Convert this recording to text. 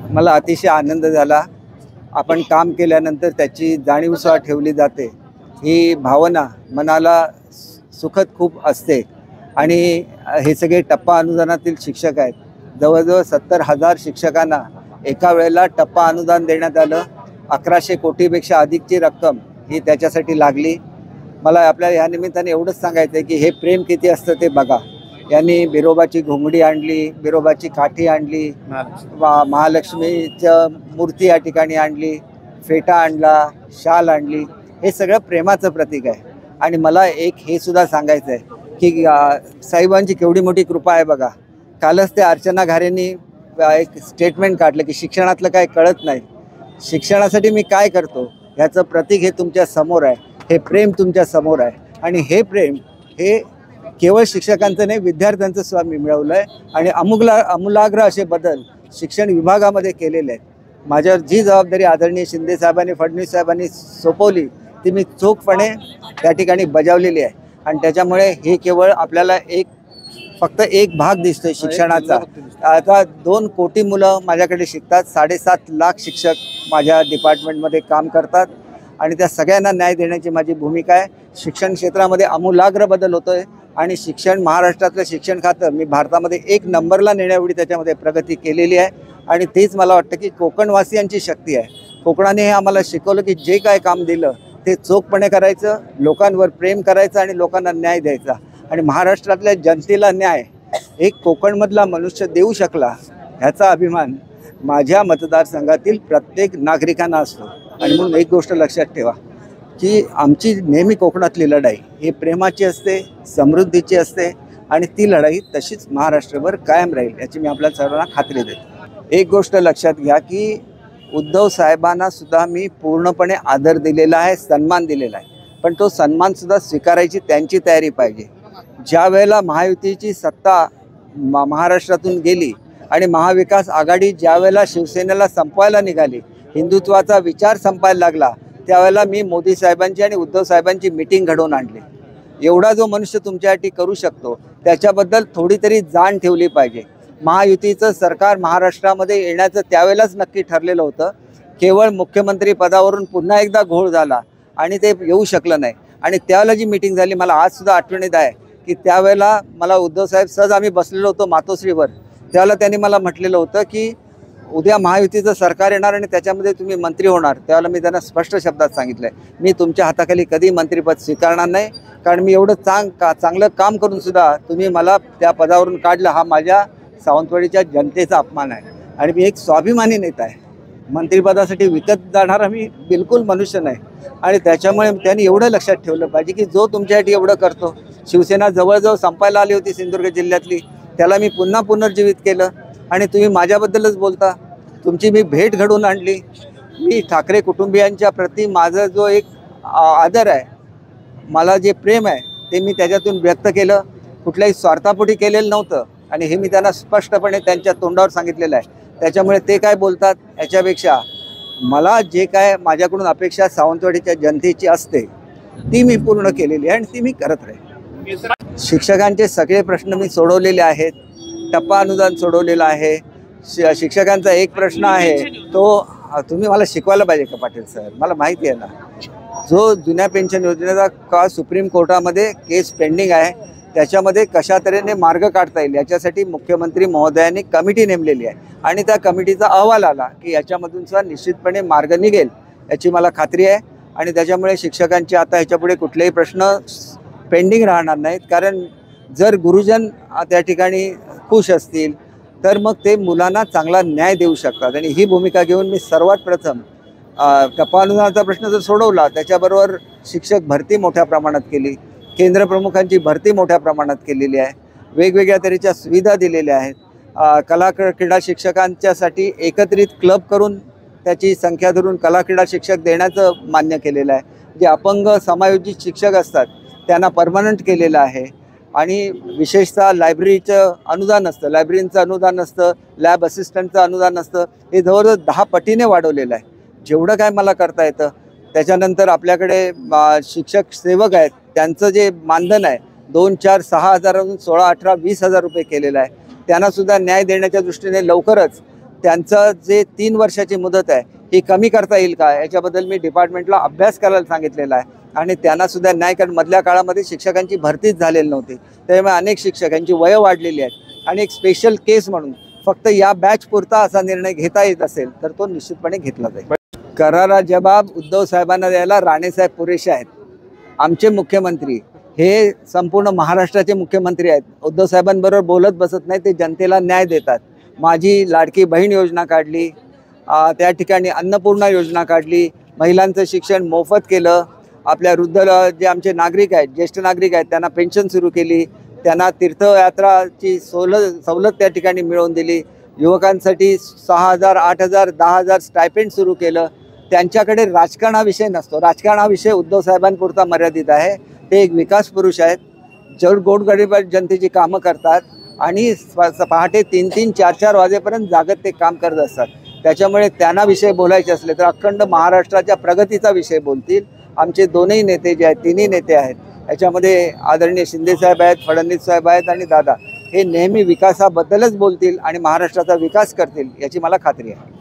मला अतिशय आनंद झाला। आपण काम केल्यानंतर त्याची जाणीवसुद्धा ठेवली जाते, ही भावना मनाला सुखद खूप असते। आणि हे सगळे टप्पा अनुदानातील शिक्षक आहेत। जवळजवळ 70,000 शिक्षकांना एका वेळेला टप्पा अनुदान देण्यात आलं। 1100 कोटीपेक्षा अधिकची रक्कम ही त्याच्यासाठी लागली। मला आपल्याला या निमित्ताने एवढंच सांगायचं आहे की हे प्रेम किती असतं ते बघा। यांनी बिरोबाची घोंगडी आणली, बिरोबाची काठी आणली, महालक्ष्मीच्या मूर्ती या ठिकाणी आणली, फेटा आणला, शाल आणली। हे सगळं प्रेमाचं प्रतीक आहे। आणि मला एक हे सुद्धा सांगायचं आहे की साईबांची केवढी मोठी कृपा आहे बघा। कालच ते अर्चना घारेंनी एक स्टेटमेंट काढलं की शिक्षणातलं काय कळत नाही। शिक्षणासाठी मी काय करतो याचं प्रतीक हे तुमच्या समोर आहे, हे प्रेम तुमच्या समोर आहे। आणि हे प्रेम हे केवळ शिक्षकांचं नाही, विद्यार्थ्यांचं सुद्धा मी मिळवलं आहे। आणि आमूलाग्र असे बदल शिक्षण विभागामध्ये केलेले आहेत। माझ्यावर जी जबाबदारी आदरणीय शिंदे साहेबांनी, फडणवीस साहेबांनी सोपवली ती मी चोखपणे त्या ठिकाणी बजावलेली आहे। आणि त्याच्यामुळे हे केवळ आपल्याला फक्त एक भाग दिसतोय शिक्षणाचा। आता 2 कोटी मुलं माझ्याकडे शिकतात, 7.5 लाख शिक्षक माझ्या डिपार्टमेंटमध्ये काम करतात। आणि त्या सगळ्यांना न्याय देण्याची माझी भूमिका आहे। शिक्षण क्षेत्रामध्ये आमूलाग्र बदल होतोय आणि महाराष्ट्रातलं शिक्षण खातं मी भारतामध्ये 1 नंबरला नेण्याएवढी त्याच्यामध्ये प्रगती केलेली आहे। आणि तेच मला वाटतं की कोकणवासियांची शक्ती आहे। कोकणाने हे आम्हाला शिकवलं की जे काय काम दिलं ते चोखपणे करायचं, लोकांवर प्रेम करायचं आणि लोकांना न्याय द्यायचा। आणि महाराष्ट्रातल्या जनतेला न्याय एक कोकणमधला मनुष्य देऊ शकला ह्याचा अभिमान माझ्या मतदारसंघातील प्रत्येक नागरिकांना असतो। आणि म्हणून एक गोष्ट लक्षात ठेवा की आमची नेहमी कोकणातली लढाई ही प्रेमाची असते, समृद्धीची असते। आणि ती लढाई तशीच महाराष्ट्रभर कायम राहील याची मी आपल्या सर्वांना खात्री देतो। एक गोष्ट लक्षात घ्या की उद्धव साहेबांना सुद्धा मी पूर्णपणे आदर दिलेला आहे, सन्मान दिलेला आहे। पण तो सन्मानसुद्धा स्वीकारायची त्यांची तयारी पाहिजे। ज्या वेळेला महायुतीची सत्ता महाराष्ट्रातून गेली आणि महाविकास आघाडी ज्या वेळेला शिवसेनेला संपवायला निघाली, हिंदुत्वाचा विचार संपायला लागला, त्यावेळेला मी मोदी साहेबांची आणि उद्धव साहेबांची मीटिंग घडवून आणली। एवढा जो मनुष्य तुमच्यासाठी करू शकतो त्याच्याबद्दल थोडी तरी जाण ठेवली पाहिजे। महायुतीचं सरकार महाराष्ट्रामध्ये येण्याचं त्यावेळेलाच नक्की ठरलेलं होतं। केवळ मुख्यमंत्री पदावरून पुन्हा एकदा घोळ झाला आणि ते येऊ शकलं नाही। आणि त्यावेळेला जी मीटिंग झाली मला आजसुद्धा आठवणीत आहे की त्यावेळेला मला उद्धव साहेब सहज आम्ही बसलेलो होतो मातोश्रीवर, त्यावेळेला त्यांनी मला म्हटलेलं होतं की उद्या महायुतीचं सरकार येणार आणि त्याच्यामध्ये तुम्ही मंत्री होणार। त्यावेळेला मी त्यांना स्पष्ट शब्दात सांगितलं आहे मी तुमच्या हाताखाली कधी मंत्रिपद स्वीकारणार नाही, कारण मी एवढं चांगलं काम करूनसुद्धा तुम्ही मला त्या पदावरून काढलं, हा माझ्या सावंतवाडीच्या जनतेचा अपमान आहे। आणि मी एक स्वाभिमानी नेता आहे, मंत्रिपदासाठी विकत जाणारा मी बिलकुल मनुष्य नाही। आणि त्याच्यामुळे त्यांनी एवढं लक्षात ठेवलं पाहिजे की जो तुमच्यासाठी एवढं करतो, शिवसेना जवळजवळ संपायला आली होती सिंधुदुर्ग जिल्ह्यातली, त्याला मी पुन्हा पुनर्जीवित केलं। आणि तुम्ही माझ्याबद्दलच बोलता, तुमची मी भेट घडवून आणली। मी ठाकरे कुटुंबियांच्या प्रती माझा जो एक आदर आहे, मला जे प्रेम आहे ते मी त्याच्यातून व्यक्त केलं, कुठल्याही स्वार्थापोटी केलेलं नव्हतं। आणि हे मी त्यांना स्पष्टपणे त्यांच्या तोंडावर सांगितलेलं आहे। त्याच्यामुळे ते काय बोलतात याच्यापेक्षा मला जे काय माझ्याकडून अपेक्षा सावंतवाडीच्या जनतेची असते ती मी पूर्ण केलेली आहे आणि ती मी करत राहील। शिक्षकांचे सगळे प्रश्न मी सोडवलेले आहेत, टप्पा अनुदान सोडवलेलं आहे। शिक्षकांचा एक प्रश्न आहे तो तुम्ही मला शिकवायला पाहिजे का पाटील सर, मला माहिती आहे ना, जो जुन्या पेन्शन योजनेचा का सुप्रीम कोर्टामध्ये केस पेंडिंग आहे त्याच्यामध्ये कशा तऱ्हेने मार्ग काढता येईल याच्यासाठी मुख्यमंत्री महोदयांनी कमिटी नेमलेली आहे। आणि त्या कमिटीचा अहवाल आला की याच्यामधून सुद्धा निश्चितपणे मार्ग निघेल याची मला खात्री आहे। आणि त्याच्यामुळे शिक्षकांचे आता ह्याच्यापुढे कुठलेही प्रश्न पेंडिंग राहणार नाहीत, कारण जर गुरुजन त्या ठिकाणी खुश असतील तर मग ते मुलांना चांगला न्याय देऊ शकतात। आणि ही भूमिका घेऊन मी सर्वात प्रथम टप्पा अनुदानाचा प्रश्न जर सोडवला, त्याच्याबरोबर शिक्षक भरती मोठ्या प्रमाणात केली, केंद्र प्रमुखांची भरती मोठ्या प्रमाणात केलेली आहे, वेगवेगळ्या तऱ्हेच्या सुविधा दिलेल्या आहेत। कला क्रीडा शिक्षकांच्यासाठी एकत्रित क्लब करून त्याची संख्या धरून कला क्रीडा शिक्षक देण्याचं मान्य केलेलं आहे। जे अपंग समायोजित शिक्षक असतात त्यांना परमनंट केलेलं आहे। आणि विशेषतः लायब्ररीचं अनुदान असतं, लायब्ररीचं अनुदान असतं, लॅब असिस्टंटचं अनुदान असतं, हे जवळजवळ 10 पटीने वाढवलेलं आहे। जेवढं काय मला करता येतं त्याच्यानंतर आपल्याकडे शिक्षक सेवक आहेत त्यांचं जे मानधन आहे 2, 4, 6 हजारातून 16, 18, 20 हजार रुपये केलेलं आहे। त्यांनासुद्धा न्याय देण्याच्या दृष्टीने लवकरच त्यांचं जे 3 वर्षाची मुदत आहे ही कमी करता येईल का, याच्याबद्दल मी डिपार्टमेंटला अभ्यास करायला सांगितलेला आहे. आणि त्यांना सुद्धा न्याय, कारण मधल्या काळामध्ये शिक्षकांची भरतीच झालेली नव्हती, त्यामुळे अनेक शिक्षकांची वयं वाढलेली आहेत. आणि एक स्पेशल केस म्हणून फक्त या बॅच पुरता असा निर्णय घेता येत असेल तर तो निश्चितपणे घेतला जाईल. करारा जबाब उद्धव साहेबांना द्यायला राणेसाहेब पुरेसे आहेत. आमचे मुख्यमंत्री हे संपूर्ण महाराष्ट्राचे मुख्यमंत्री आहेत. उद्धव साहेबांबरोबर बोलत बसत नाही, ते जनतेला न्याय देतात. माझी लाडकी बहीण योजना काढली, त्या ठिकाणी अन्नपूर्णा योजना काढली, महिलांचं शिक्षण मोफत केलं, आपल्या वृद्ध जे आमचे नागरिक आहेत, ज्येष्ठ नागरिक आहेत, त्यांना पेन्शन सुरू केली, त्यांना तीर्थयात्राची सवलत त्या ठिकाणी मिळवून दिली, युवकांसाठी 6,000, 8,000, 10,000 स्टायपेंड सुरू केलं. त्यांच्याकडे राजकारण हा विषय नसतो. राजकारण हा विषय उद्धव साहेबांपुरता मर्यादित आहे. ते एक विकास पुरुष आहेत, जड गोरगरीब जनतेची कामं करतात आणि पहाटे 3-3, 4-4 वाजेपर्यंत जागत ते काम करत असतात. त्याच्यामुळे त्यांना विषय बोलायचे असले तर अखंड महाराष्ट्राच्या प्रगतीचा विषय बोलतील. आमचे दोनही नेते जे आहेत, तिन्ही नेते आहेत, याच्यामध्ये आदरणीय शिंदेसाहेब आहेत, फडणवीस साहेब आहेत आणि दादा, हे नेहमी विकासाबद्दलच बोलतील आणि महाराष्ट्राचा विकास करतील याची मला खात्री आहे.